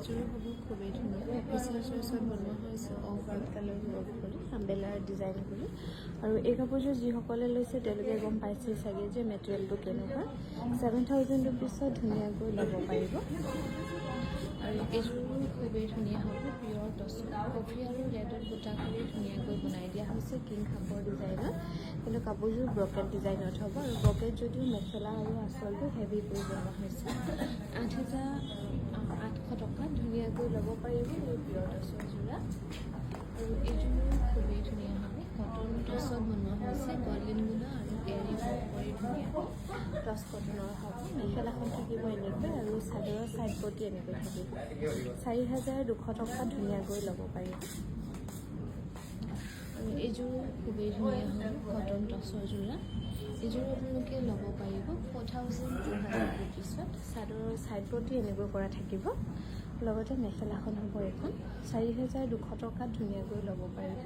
এইযোৰো হ'ব খুবেই ধুনীয়া অফিচাৰ চইচত বনোৱা হৈছে অফ হোৱাইট কালাৰ ৱৰ্ক কৰি আম্বেলাৰ ডিজাইন কৰি আৰু এই কাপোৰযোৰ যিসকলে লৈছে তেওঁলোকে গম পাইছে চাগে যে মেটেৰিয়েলটো কেনেকুৱা 7,000 ৰুপিছত ধুনীয়াকৈ ল'ব পাৰিব আৰু এইযোৰো খুবেই ধুনীয়া হ'ব পিয়ৰ টচৰ কফি আৰু ৰেডত বুটা কৰি ধুনীয়াকৈ বনাই দিয়া হৈছে কিং খাপৰ ডিজাইনত কিন্তু কাপোৰযোৰ ব্ৰকেট ডিজাইনত হ'ব আৰু ব্ৰকেট যদিও মেখেলা আৰু আঁচলটো হেভি কৰি বনোৱা হৈছে 8,800 টকাত ধুনীয়াকৈ ল'ব পাৰিব এই পিয়ৰ টচৰ যোৰা আৰু এইযোৰো খুবেই ধুনীয়া হ'ব কটন টচত বনোৱা হৈছে গল্ডেন গুণা আৰু এৰী ৱৰ্ক কৰি ধুনীয়াকৈ টচ কটনৰ হ'ব মেখেলাখন থাকিব এনেকৈ আৰু চাদৰৰ ছাইড পটি এনেকৈ থাকিব 4,200 টকাত ধুনীয়াকৈ ল'ব পাৰিব আৰু এইযোৰো খুবেই ধুনীয়া হ'ব কটন টচৰ যোৰা এইযোৰ আপোনালোকে ল'ব পাৰিব 4,200 ৰুপিছত চাদৰৰ ছাইড পটি এনেকৈ কৰা থাকিব লগতে মেখেলাখন হ'ব এখন 4,200 টকাত ধুনীয়াকৈ ল'ব পাৰিব